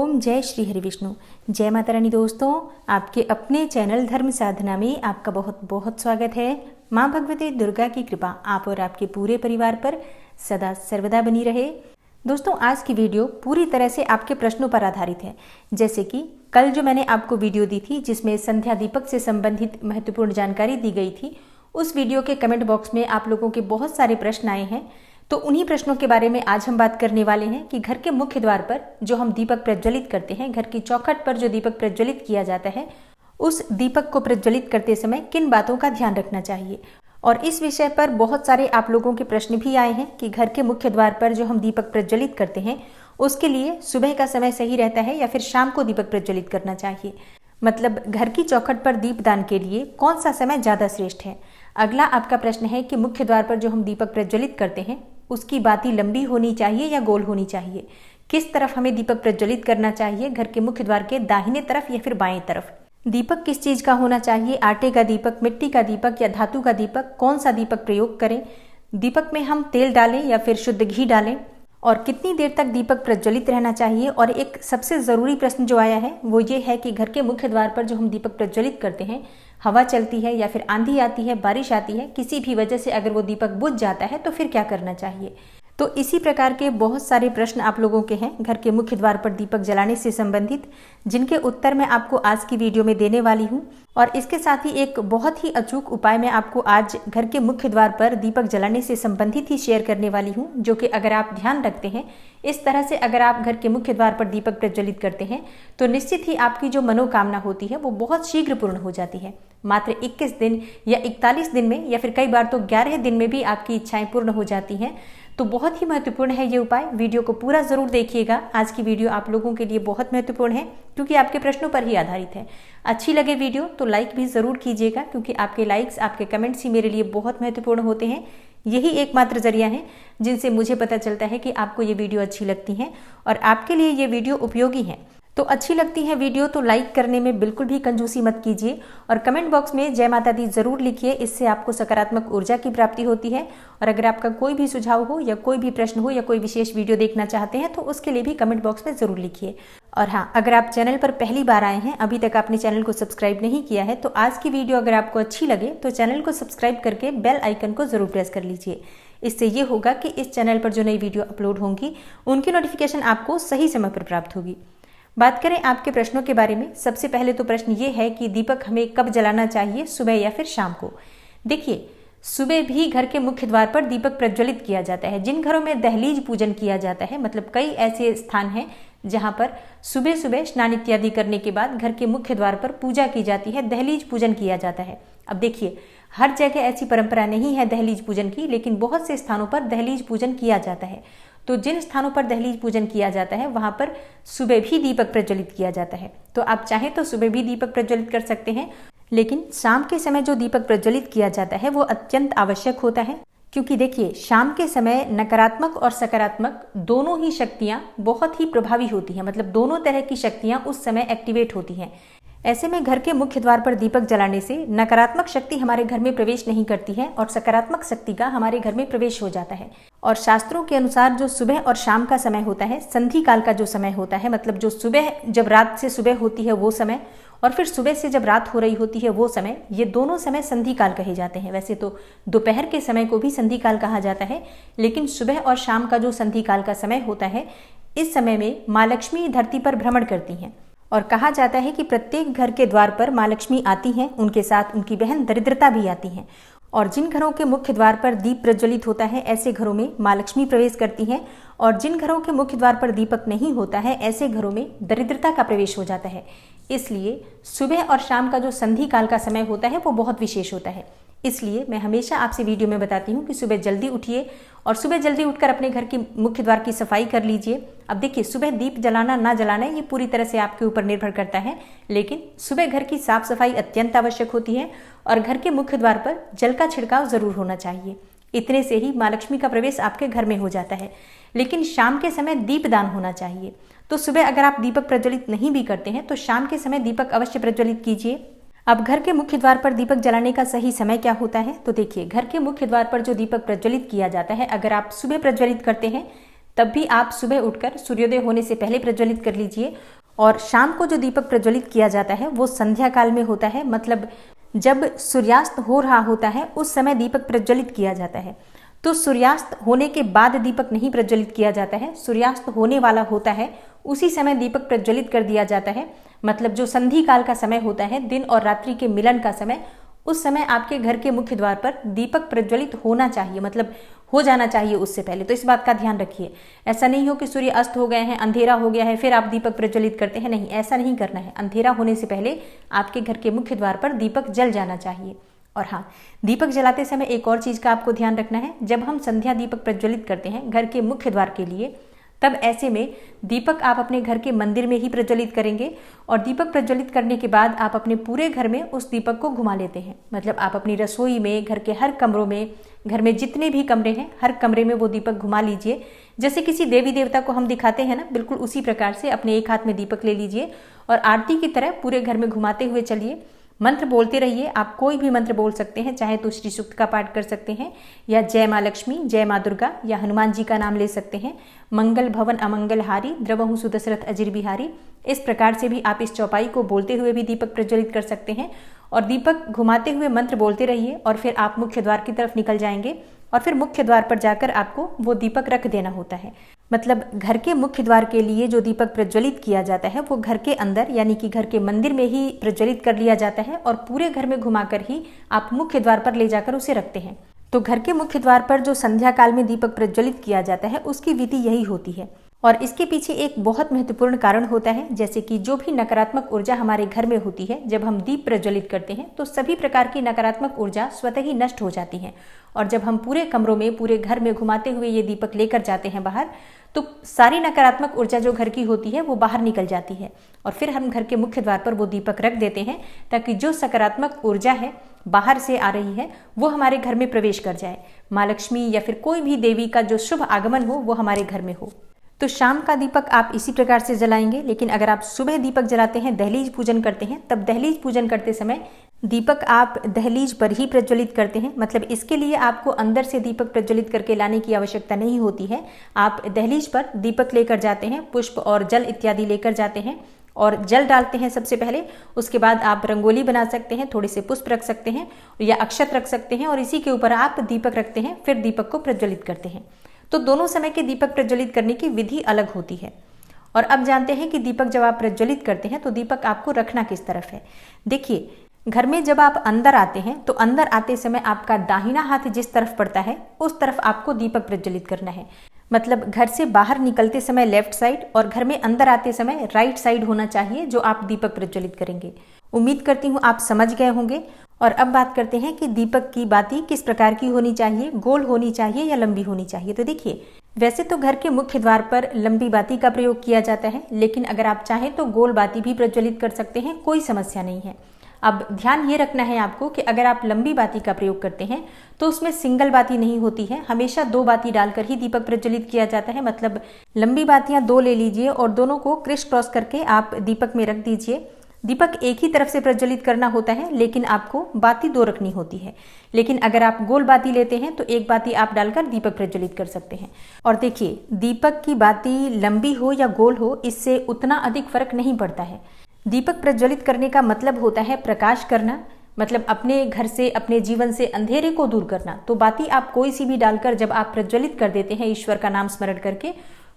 ओम जय श्री हरि विष्णु। जय माता रानी। दोस्तों, आपके अपने चैनल धर्म साधना में आपका बहुत बहुत स्वागत है। माँ भगवती दुर्गा की कृपा आप और आपके पूरे परिवार पर सदा सर्वदा बनी रहे। दोस्तों, आज की वीडियो पूरी तरह से आपके प्रश्नों पर आधारित है। जैसे कि कल जो मैंने आपको वीडियो दी थी जिसमें संध्या दीपक से संबंधित महत्वपूर्ण जानकारी दी गई थी, उस वीडियो के कमेंट बॉक्स में आप लोगों के बहुत सारे प्रश्न आए हैं। तो उन्हीं प्रश्नों के बारे में आज हम बात करने वाले हैं कि घर के मुख्य द्वार पर जो हम दीपक प्रज्वलित करते हैं, घर की चौखट पर जो दीपक प्रज्वलित किया जाता है, उस दीपक को प्रज्वलित करते समय किन बातों का ध्यान रखना चाहिए। और इस विषय पर बहुत सारे आप लोगों के प्रश्न भी आए हैं कि घर के मुख्य द्वार पर जो हम दीपक प्रज्वलित करते हैं उसके लिए सुबह का समय सही रहता है या फिर शाम को दीपक प्रज्वलित करना चाहिए। मतलब घर की चौखट पर दीपदान के लिए कौन सा समय ज्यादा श्रेष्ठ है। अगला आपका प्रश्न है कि मुख्य द्वार पर जो हम दीपक प्रज्वलित करते हैं उसकी बाती लंबी होनी चाहिए या गोल होनी चाहिए। किस तरफ हमें दीपक प्रज्वलित करना चाहिए, घर के मुख्य द्वार के दाहिने तरफ या फिर बाएं तरफ। दीपक किस चीज का होना चाहिए, आटे का दीपक, मिट्टी का दीपक या धातु का दीपक। कौन सा दीपक प्रयोग करें, दीपक में हम तेल डालें या फिर शुद्ध घी डालें, और कितनी देर तक दीपक प्रज्वलित रहना चाहिए। और एक सबसे जरूरी प्रश्न जो आया है वो ये है कि घर के मुख्य द्वार पर जो हम दीपक प्रज्वलित करते हैं, हवा चलती है या फिर आंधी आती है, बारिश आती है, किसी भी वजह से अगर वो दीपक बुझ जाता है तो फिर क्या करना चाहिए। तो इसी प्रकार के बहुत सारे प्रश्न आप लोगों के हैं घर के मुख्य द्वार पर दीपक जलाने से संबंधित, जिनके उत्तर मैं आपको आज की वीडियो में देने वाली हूं। और इसके साथ ही एक बहुत ही अचूक उपाय मैं आपको आज घर के मुख्य द्वार पर दीपक जलाने से संबंधित ही शेयर करने वाली हूं, जो कि अगर आप ध्यान रखते हैं, इस तरह से अगर आप घर के मुख्य द्वार पर दीपक प्रज्वलित करते हैं तो निश्चित ही आपकी जो मनोकामना होती है वो बहुत शीघ्र पूर्ण हो जाती है। मात्र 21 दिन या 41 दिन में या फिर कई बार तो 11 दिन में भी आपकी इच्छाएं पूर्ण हो जाती हैं। तो बहुत ही महत्वपूर्ण है ये उपाय। वीडियो को पूरा जरूर देखिएगा। आज की वीडियो आप लोगों के लिए बहुत महत्वपूर्ण है क्योंकि आपके प्रश्नों पर ही आधारित है। अच्छी लगे वीडियो तो लाइक भी जरूर कीजिएगा, क्योंकि आपके लाइक्स, आपके कमेंट्स ही मेरे लिए बहुत महत्वपूर्ण होते हैं। यही एकमात्र जरिया है जिनसे मुझे पता चलता है कि आपको ये वीडियो अच्छी लगती है और आपके लिए ये वीडियो उपयोगी है। तो अच्छी लगती है वीडियो तो लाइक करने में बिल्कुल भी कंजूसी मत कीजिए और कमेंट बॉक्स में जय माता दी जरूर लिखिए। इससे आपको सकारात्मक ऊर्जा की प्राप्ति होती है। और अगर आपका कोई भी सुझाव हो या कोई भी प्रश्न हो या कोई विशेष वीडियो देखना चाहते हैं तो उसके लिए भी कमेंट बॉक्स में जरूर लिखिए। और हाँ, अगर आप चैनल पर पहली बार आए हैं, अभी तक आपने चैनल को सब्सक्राइब नहीं किया है, तो आज की वीडियो अगर आपको अच्छी लगे तो चैनल को सब्सक्राइब करके बेल आइकन को जरूर प्रेस कर लीजिए। इससे ये होगा कि इस चैनल पर जो नई वीडियो अपलोड होंगी उनकी नोटिफिकेशन आपको सही समय पर प्राप्त होगी। बात करें आपके प्रश्नों के बारे में, सबसे पहले तो प्रश्न ये है कि दीपक हमें कब जलाना चाहिए, सुबह या फिर शाम को। देखिए, सुबह भी घर के मुख्य द्वार पर दीपक प्रज्वलित किया जाता है। जिन घरों में दहलीज पूजन किया जाता है, मतलब कई ऐसे स्थान हैं जहां पर सुबह सुबह स्नान इत्यादि करने के बाद घर के मुख्य द्वार पर पूजा की जाती है, दहलीज पूजन किया जाता है। अब देखिए, हर जगह ऐसी परंपरा नहीं है दहलीज पूजन की, लेकिन बहुत से स्थानों पर दहलीज पूजन किया जाता है। तो जिन स्थानों पर दहलीज पूजन किया जाता है वहां पर सुबह भी दीपक प्रज्वलित किया जाता है। तो आप चाहें तो सुबह भी दीपक प्रज्वलित कर सकते हैं, लेकिन शाम के समय जो दीपक प्रज्वलित किया जाता है वो अत्यंत आवश्यक होता है। क्योंकि देखिए, शाम के समय नकारात्मक और सकारात्मक दोनों ही शक्तियां बहुत ही प्रभावी होती हैं। मतलब दोनों तरह की शक्तियां उस समय एक्टिवेट होती हैं। ऐसे में घर के मुख्य द्वार पर दीपक जलाने से नकारात्मक शक्ति हमारे घर में प्रवेश नहीं करती है और सकारात्मक शक्ति का हमारे घर में प्रवेश हो जाता है। और शास्त्रों के अनुसार जो सुबह और शाम का समय होता है, संधि काल का जो समय होता है, मतलब जो सुबह जब रात से सुबह होती है वो समय और फिर सुबह से जब रात हो रही होती है वो समय, ये दोनों समय संधि काल कहे जाते हैं। वैसे तो दोपहर के समय को भी संधि काल कहा जाता है, लेकिन सुबह और शाम का जो संधि काल का समय होता है, इस समय में माँ लक्ष्मी धरती पर भ्रमण करती हैं। और कहा जाता है कि प्रत्येक घर के द्वार पर माँ लक्ष्मी आती हैं, उनके साथ उनकी बहन दरिद्रता भी आती हैं। और जिन घरों के मुख्य द्वार पर दीप प्रज्वलित होता है ऐसे घरों में माँ लक्ष्मी प्रवेश करती हैं, और जिन घरों के मुख्य द्वार पर दीपक नहीं होता है ऐसे घरों में दरिद्रता का प्रवेश हो जाता है। इसलिए सुबह और शाम का जो संधि काल का समय होता है वो बहुत विशेष होता है। इसलिए मैं हमेशा आपसे वीडियो में बताती हूँ कि सुबह जल्दी उठिए और सुबह जल्दी उठकर अपने घर की मुख्य द्वार की सफाई कर लीजिए। अब देखिए, सुबह दीप जलाना ना जलाना ये पूरी तरह से आपके ऊपर निर्भर करता है, लेकिन सुबह घर की साफ सफाई अत्यंत आवश्यक होती है और घर के मुख्य द्वार पर जल का छिड़काव जरूर होना चाहिए। इतने से ही माँ लक्ष्मी का प्रवेश आपके घर में हो जाता है। लेकिन शाम के समय दीपदान होना चाहिए। तो सुबह अगर आप दीपक प्रज्वलित नहीं भी करते हैं तो शाम के समय दीपक अवश्य प्रज्वलित कीजिए। अब घर के मुख्य द्वार पर दीपक जलाने का सही समय क्या होता है, तो देखिए, घर के मुख्य द्वार पर जो दीपक प्रज्वलित किया जाता है, अगर आप सुबह प्रज्वलित करते हैं तब भी आप सुबह उठकर सूर्योदय होने से पहले प्रज्वलित कर लीजिए। और शाम को जो दीपक प्रज्वलित किया जाता है वो संध्या काल में होता है, मतलब जब सूर्यास्त हो रहा होता है उस समय दीपक प्रज्वलित किया जाता है। तो सूर्यास्त होने के बाद दीपक नहीं प्रज्वलित किया जाता है, सूर्यास्त होने वाला होता है उसी समय दीपक प्रज्वलित कर दिया जाता है। मतलब जो संधि काल का समय होता है, दिन और रात्रि के मिलन का समय, उस समय आपके घर के मुख्य द्वार पर दीपक प्रज्वलित होना चाहिए, मतलब हो जाना चाहिए उससे पहले। तो इस बात का ध्यान रखिए। ऐसा नहीं हो कि सूर्य अस्त हो गए हैं, अंधेरा हो गया है, फिर आप दीपक प्रज्वलित करते हैं, नहीं, ऐसा नहीं करना है। अंधेरा होने से पहले आपके घर के मुख्य द्वार पर दीपक जल जाना चाहिए। और हाँ, दीपक जलाते समय एक और चीज का आपको ध्यान रखना है। जब हम संध्या दीपक प्रज्वलित करते हैं घर के मुख्य द्वार के लिए, तब ऐसे में दीपक आप अपने घर के मंदिर में ही प्रज्वलित करेंगे और दीपक प्रज्वलित करने के बाद आप अपने पूरे घर में उस दीपक को घुमा लेते हैं। मतलब आप अपनी रसोई में, घर के हर कमरों में, घर में जितने भी कमरे हैं हर कमरे में वो दीपक घुमा लीजिए। जैसे किसी देवी देवता को हम दिखाते हैं ना, बिल्कुल उसी प्रकार से अपने एक हाथ में दीपक ले लीजिए और आरती की तरह पूरे घर में घुमाते हुए चलिए। मंत्र बोलते रहिए। आप कोई भी मंत्र बोल सकते हैं, चाहे तो श्री सूक्त का पाठ कर सकते हैं या जय माँ लक्ष्मी, जय माँ दुर्गा, या हनुमान जी का नाम ले सकते हैं। मंगल भवन अमंगल हारी, द्रवहु सुदशरथ अजिर बिहारी। इस प्रकार से भी आप इस चौपाई को बोलते हुए भी दीपक प्रज्वलित कर सकते हैं और दीपक घुमाते हुए मंत्र बोलते रहिए और फिर आप मुख्य द्वार की तरफ निकल जाएंगे और फिर मुख्य द्वार पर जाकर आपको वो दीपक रख देना होता है। मतलब घर के मुख्य द्वार के लिए जो दीपक प्रज्वलित किया जाता है वो घर के अंदर यानी कि घर के मंदिर में ही प्रज्वलित कर लिया जाता है और पूरे घर में घुमाकर ही आप मुख्य द्वार पर ले जाकर उसे रखते हैं। तो घर के मुख्य द्वार पर जो संध्या काल में दीपक प्रज्वलित किया जाता है उसकी विधि यही होती है। और इसके पीछे एक बहुत महत्वपूर्ण कारण होता है, जैसे कि जो भी नकारात्मक ऊर्जा हमारे घर में होती है, जब हम दीप प्रज्वलित करते हैं तो सभी प्रकार की नकारात्मक ऊर्जा स्वतः ही नष्ट हो जाती है। और जब हम पूरे कमरों में, पूरे घर में घुमाते हुए ये दीपक लेकर जाते हैं बाहर, तो सारी नकारात्मक ऊर्जा जो घर की होती है वो बाहर निकल जाती है और फिर हम घर के मुख्य द्वार पर वो दीपक रख देते हैं ताकि जो सकारात्मक ऊर्जा है बाहर से आ रही है वो हमारे घर में प्रवेश कर जाए। माँ लक्ष्मी या फिर कोई भी देवी का जो शुभ आगमन हो वो हमारे घर में हो। तो शाम का दीपक आप इसी प्रकार से जलाएंगे। लेकिन अगर आप सुबह दीपक जलाते हैं, दहलीज पूजन करते हैं, तब दहलीज पूजन करते समय दीपक आप दहलीज पर ही प्रज्वलित करते हैं। मतलब इसके लिए आपको अंदर से दीपक प्रज्वलित करके लाने की आवश्यकता नहीं होती है। आप दहलीज पर दीपक लेकर जाते हैं, पुष्प और जल इत्यादि लेकर जाते हैं और जल डालते हैं सबसे पहले। उसके बाद आप रंगोली बना सकते हैं, थोड़े से पुष्प रख सकते हैं या अक्षत रख सकते हैं और इसी के ऊपर आप दीपक रखते हैं, फिर दीपक को प्रज्वलित करते हैं। तो दोनों समय के दीपक प्रज्वलित करने की विधि अलग होती है। और अब जानते हैं कि दीपक जब आप प्रज्वलित करते हैं तो दीपक आपको रखना किस तरफ है। देखिए, घर में जब आप अंदर आते हैं तो अंदर आते समय आपका दाहिना हाथ जिस तरफ पड़ता है उस तरफ आपको दीपक प्रज्वलित करना है। मतलब घर से बाहर निकलते समय लेफ्ट साइड और घर में अंदर आते समय राइट साइड होना चाहिए जो आप दीपक प्रज्वलित करेंगे। उम्मीद करती हूँ आप समझ गए होंगे। और अब बात करते हैं कि दीपक की बाती किस प्रकार की होनी चाहिए, गोल होनी चाहिए या लंबी होनी चाहिए। तो देखिए, वैसे तो घर के मुख्य द्वार पर लंबी बाती का प्रयोग किया जाता है, लेकिन अगर आप चाहें तो गोल बाती भी प्रज्वलित कर सकते हैं, कोई समस्या नहीं है। अब ध्यान ये रखना है आपको कि अगर आप लंबी बाती का प्रयोग करते हैं तो उसमें सिंगल बाती नहीं होती है, हमेशा दो बाती डालकर ही दीपक प्रज्वलित किया जाता है। मतलब लंबी बातियां दो ले लीजिए और दोनों को क्रिस क्रॉस करके आप दीपक में रख दीजिए। दीपक एक ही तरफ से प्रज्वलित करना होता है, लेकिन आपको बाती दो रखनी होती है। लेकिन अगर आप गोल बाती लेते हैं तो एक बाती आप डालकर दीपक प्रज्वलित कर सकते हैं। और देखिए, दीपक की बाती लंबी हो या गोल हो, इससे उतना अधिक फर्क नहीं पड़ता है। दीपक प्रज्वलित करने का मतलब होता है प्रकाश करना, मतलब अपने घर से, अपने जीवन से अंधेरे को दूर करना। तो बाती आप कोई सी भी डालकर जब आप प्रज्वलित कर देते हैं ईश्वर का नाम स्मरण करके,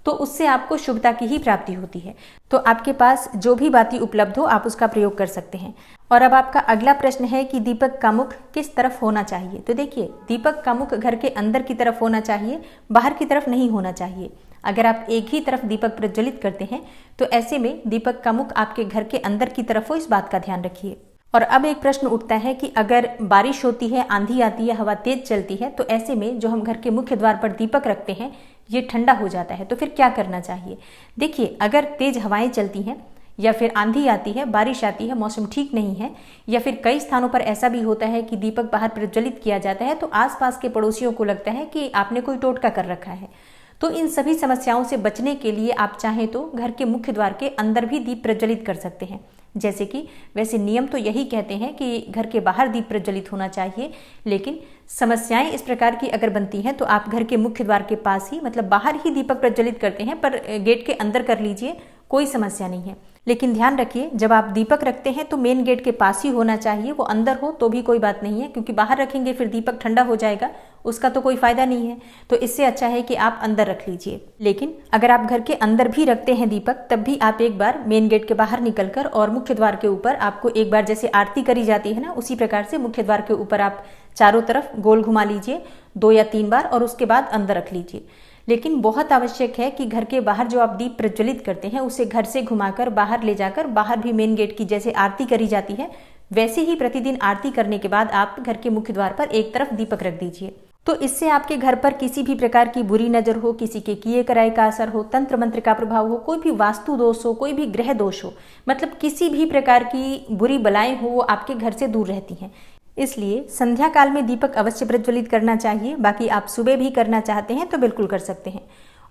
तो उससे आपको शुभता की ही प्राप्ति होती है। तो आपके पास जो भी बाती उपलब्ध हो आप उसका प्रयोग कर सकते हैं। और अब आपका अगला प्रश्न है कि दीपक का मुख किस तरफ होना चाहिए। तो देखिए, दीपक का मुख घर के अंदर की तरफ होना चाहिए, बाहर की तरफ नहीं होना चाहिए। अगर आप एक ही तरफ दीपक प्रज्वलित करते हैं तो ऐसे में दीपक का मुख आपके घर के अंदर की तरफ हो, इस बात का ध्यान रखिए। और अब एक प्रश्न उठता है कि अगर बारिश होती है, आंधी आती है, हवा तेज चलती है, तो ऐसे में जो हम घर के मुख्य द्वार पर दीपक रखते हैं ये ठंडा हो जाता है, तो फिर क्या करना चाहिए। देखिए, अगर तेज हवाएं चलती हैं या फिर आंधी आती है, बारिश आती है, मौसम ठीक नहीं है, या फिर कई स्थानों पर ऐसा भी होता है कि दीपक बाहर प्रज्वलित किया जाता है तो आसपास के पड़ोसियों को लगता है कि आपने कोई टोटका कर रखा है। तो इन सभी समस्याओं से बचने के लिए आप चाहें तो घर के मुख्य द्वार के अंदर भी दीप प्रज्वलित कर सकते हैं। जैसे कि वैसे नियम तो यही कहते हैं कि घर के बाहर दीप प्रज्वलित होना चाहिए, लेकिन समस्याएं इस प्रकार की अगर बनती हैं तो आप घर के मुख्य द्वार के पास ही, मतलब बाहर ही दीपक प्रज्वलित करते हैं, पर गेट के अंदर कर लीजिए, कोई समस्या नहीं है। लेकिन ध्यान रखिए, जब आप दीपक रखते हैं तो मेन गेट के पास ही होना चाहिए। वो अंदर हो तो भी कोई बात नहीं है, क्योंकि बाहर रखेंगे फिर दीपक ठंडा हो जाएगा, उसका तो कोई फायदा नहीं है। तो इससे अच्छा है कि आप अंदर रख लीजिए। लेकिन अगर आप घर के अंदर भी रखते हैं दीपक, तब भी आप एक बार मेन गेट के बाहर निकलकर और मुख्य द्वार के ऊपर आपको एक बार जैसे आरती करी जाती है ना, उसी प्रकार से मुख्य द्वार के ऊपर आप चारों तरफ गोल घुमा लीजिए 2 या 3 बार, और उसके बाद अंदर रख लीजिए। लेकिन बहुत आवश्यक है कि घर के बाहर जो आप दीप प्रज्वलित करते हैं उसे घर से घुमाकर बाहर ले जाकर बाहर भी मेन गेट की जैसे आरती करी जाती है, वैसे ही प्रतिदिन आरती करने के बाद आप घर के मुख्य द्वार पर एक तरफ दीपक रख दीजिए। तो इससे आपके घर पर किसी भी प्रकार की बुरी नजर हो, किसी के किए कराए का असर हो, तंत्र मंत्र का प्रभाव हो, कोई भी वास्तु दोष हो, कोई भी ग्रह दोष हो, मतलब किसी भी प्रकार की बुरी बलाएं हो, वो आपके घर से दूर रहती हैं। इसलिए संध्या काल में दीपक अवश्य प्रज्वलित करना चाहिए। बाकी आप सुबह भी करना चाहते हैं तो बिल्कुल कर सकते हैं।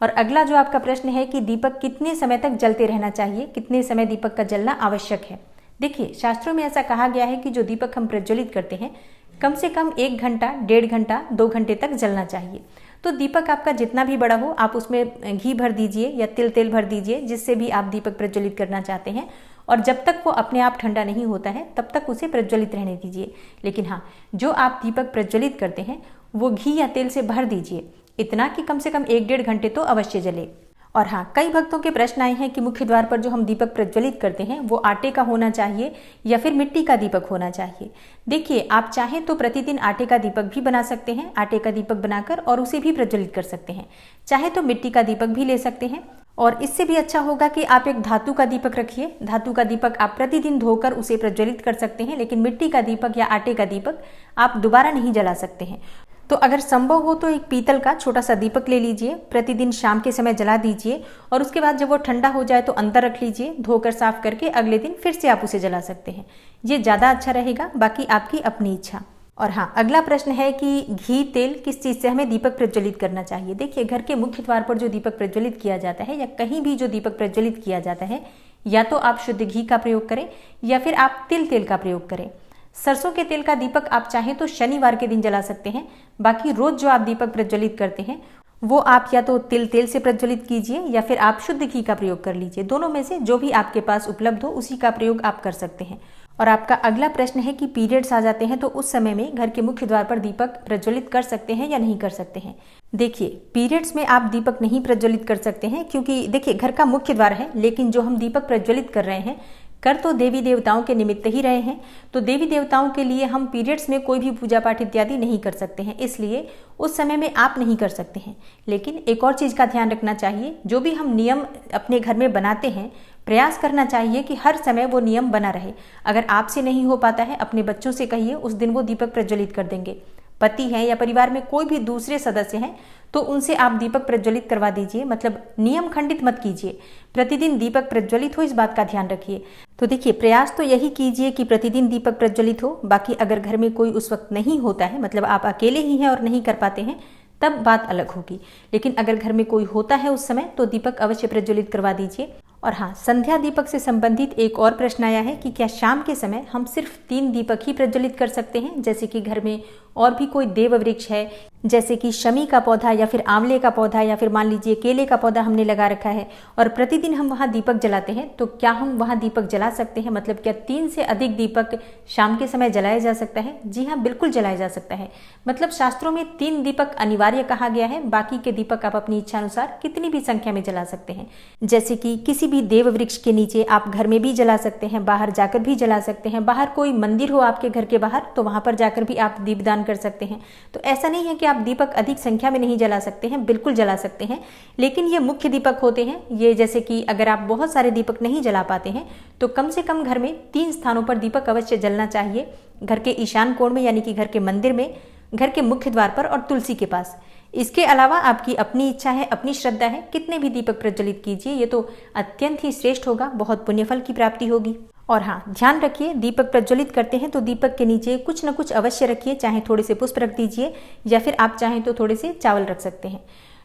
और अगला जो आपका प्रश्न है कि दीपक कितने समय तक जलते रहना चाहिए, कितने समय दीपक का जलना आवश्यक है। देखिए, शास्त्रों में ऐसा कहा गया है कि जो दीपक हम प्रज्वलित करते हैं कम से कम 1 घंटा, 1.5 घंटा, 2 घंटे तक जलना चाहिए। तो दीपक आपका जितना भी बड़ा हो, आप उसमें घी भर दीजिए या तेल भर दीजिए, जिससे भी आप दीपक प्रज्वलित करना चाहते हैं। और जब तक वो अपने आप ठंडा नहीं होता है तब तक उसे प्रज्वलित रहने दीजिए। लेकिन हाँ, जो आप दीपक प्रज्वलित करते हैं वो घी या तेल से भर दीजिए, इतना कि कम से कम 1-1.5 घंटे तो अवश्य जले। और हाँ, कई भक्तों के प्रश्न आए हैं कि मुख्य द्वार पर जो हम दीपक प्रज्वलित करते हैं वो आटे का होना चाहिए या फिर मिट्टी का दीपक होना चाहिए। देखिए, आप चाहें तो प्रतिदिन आटे का दीपक भी बना सकते हैं, आटे का दीपक बनाकर और उसे भी प्रज्वलित कर सकते हैं। चाहे तो मिट्टी का दीपक भी ले सकते हैं, और इससे भी अच्छा होगा कि आप एक धातु का दीपक रखिए। धातु का दीपक आप प्रतिदिन धोकर उसे प्रज्वलित कर सकते हैं, लेकिन मिट्टी का दीपक या आटे का दीपक आप दोबारा नहीं जला सकते हैं। तो अगर संभव हो तो एक पीतल का छोटा सा दीपक ले लीजिए, प्रतिदिन शाम के समय जला दीजिए, और उसके बाद जब वो ठंडा हो जाए तो अंदर रख लीजिए, धोकर साफ करके अगले दिन फिर से आप उसे जला सकते हैं। ये ज़्यादा अच्छा रहेगा, बाकी आपकी अपनी इच्छा। और हाँ, अगला प्रश्न है कि घी तेल किस चीज़ से हमें दीपक प्रज्वलित करना चाहिए। देखिए, घर के मुख्य द्वार पर जो दीपक प्रज्वलित किया जाता है या कहीं भी जो दीपक प्रज्वलित किया जाता है, या तो आप शुद्ध घी का प्रयोग करें या फिर आप तेल का प्रयोग करें। सरसों के तेल का दीपक आप चाहें तो शनिवार के दिन जला सकते हैं। बाकी रोज जो आप दीपक प्रज्वलित करते हैं वो आप या तो तेल से प्रज्वलित कीजिए या फिर आप शुद्ध घी का प्रयोग कर लीजिए। दोनों में से जो भी आपके पास उपलब्ध हो उसी का प्रयोग आप कर सकते हैं। और आपका अगला प्रश्न है कि पीरियड्स आ जाते हैं तो उस समय में घर के मुख्य द्वार पर दीपक प्रज्वलित कर सकते हैं या नहीं कर सकते हैं। देखिए, पीरियड्स में आप दीपक नहीं प्रज्वलित कर सकते हैं, क्योंकि देखिए घर का मुख्य द्वार है, लेकिन जो हम दीपक प्रज्वलित कर रहे हैं कर तो देवी देवताओं के निमित्त ही रहे हैं। तो देवी देवताओं के लिए हम पीरियड्स में कोई भी पूजा पाठ इत्यादि नहीं कर सकते हैं, इसलिए उस समय में आप नहीं कर सकते हैं। लेकिन एक और चीज़ का ध्यान रखना चाहिए, जो भी हम नियम अपने घर में बनाते हैं प्रयास करना चाहिए कि हर समय वो नियम बना रहे। अगर आपसे नहीं हो पाता है, अपने बच्चों से कहिए, उस दिन वो दीपक प्रज्वलित कर देंगे। पति हैं या परिवार में कोई भी दूसरे सदस्य हैं तो उनसे आप दीपक प्रज्वलित करवा दीजिए, मतलब नियम खंडित मत कीजिए। प्रतिदिन दीपक प्रज्वलित हो, इस बात का ध्यान रखिए। तो देखिए, प्रयास तो यही कीजिए कि प्रतिदिन दीपक प्रज्वलित हो। बाकी अगर घर में कोई उस वक्त नहीं होता है, मतलब आप अकेले ही हैं और नहीं कर पाते हैं, तब बात अलग होगी। लेकिन अगर घर में कोई होता है उस समय तो दीपक अवश्य प्रज्वलित करवा दीजिए। और हाँ, संध्या दीपक से संबंधित एक और प्रश्न आया है कि क्या शाम के समय हम सिर्फ 3 दीपक ही प्रज्वलित कर सकते हैं, जैसे कि घर में और भी कोई देव वृक्ष है, जैसे कि शमी का पौधा या फिर आंवले का पौधा या फिर मान लीजिए केले का पौधा हमने लगा रखा है और प्रतिदिन हम वहाँ दीपक जलाते हैं, तो क्या हम वहाँ दीपक जला सकते हैं? मतलब क्या 3 से अधिक दीपक शाम के समय जलाया जा सकता है? जी हाँ, बिल्कुल जलाया जा सकता है। मतलब शास्त्रों में 3 दीपक अनिवार्य कहा गया है, बाकी के दीपक आप अपनी इच्छा अनुसार कितनी भी संख्या में जला सकते हैं। जैसे कि किसी भी देव वृक्ष के नीचे आप घर में भी जला सकते हैं, बाहर जाकर भी जला सकते हैं। बाहर कोई मंदिर हो आपके घर के बाहर तो वहां पर जाकर भी आप दीपदान कर सकते हैं। तो ऐसा नहीं है कि आप दीपक अधिक संख्या में नहीं जला सकते हैं, बिल्कुल जला सकते हैं। लेकिन ये मुख्य दीपक होते हैं। ये जैसे कि अगर आप बहुत सारे दीपक नहीं जला पाते हैं तो कम से कम घर में 3 स्थानों पर दीपक अवश्य जलना चाहिए। घर के ईशान कोण में, यानी कि घर के मंदिर में, घर के मुख्य द्वार पर और तुलसी के पास। इसके अलावा आपकी अपनी इच्छा है, अपनी श्रद्धा है, कितने भी दीपक प्रज्वलित कीजिए, ये तो अत्यंत ही श्रेष्ठ होगा, बहुत पुण्यफल की प्राप्ति होगी। और हाँ, ध्यान रखिए, दीपक प्रज्वलित करते हैं तो दीपक के नीचे कुछ न कुछ अवश्य रखिए। चाहे थोड़े से पुष्प रख दीजिए या फिर आप चाहें तो थोड़े से चावल रख सकते हैं,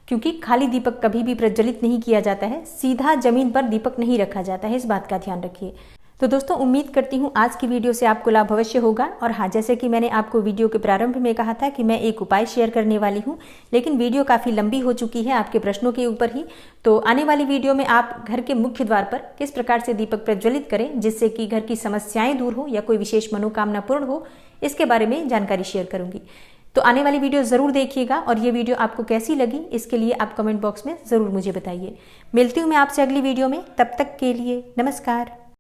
क्योंकि खाली दीपक कभी भी प्रज्वलित नहीं किया जाता है। सीधा जमीन पर दीपक नहीं रखा जाता है, इस बात का ध्यान रखिए। तो दोस्तों उम्मीद करती हूँ आज की वीडियो से आपको लाभ अवश्य होगा। और हाँ, जैसे कि मैंने आपको वीडियो के प्रारंभ में कहा था कि मैं एक उपाय शेयर करने वाली हूँ, लेकिन वीडियो काफ़ी लंबी हो चुकी है आपके प्रश्नों के ऊपर ही। तो आने वाली वीडियो में आप घर के मुख्य द्वार पर किस प्रकार से दीपक प्रज्वलित करें जिससे कि घर की समस्याएं दूर हो या कोई विशेष मनोकामना पूर्ण हो, इसके बारे में जानकारी शेयर करूंगी। तो आने वाली वीडियो ज़रूर देखिएगा और ये वीडियो आपको कैसी लगी इसके लिए आप कमेंट बॉक्स में ज़रूर मुझे बताइए। मिलती हूँ मैं आपसे अगली वीडियो में, तब तक के लिए नमस्कार।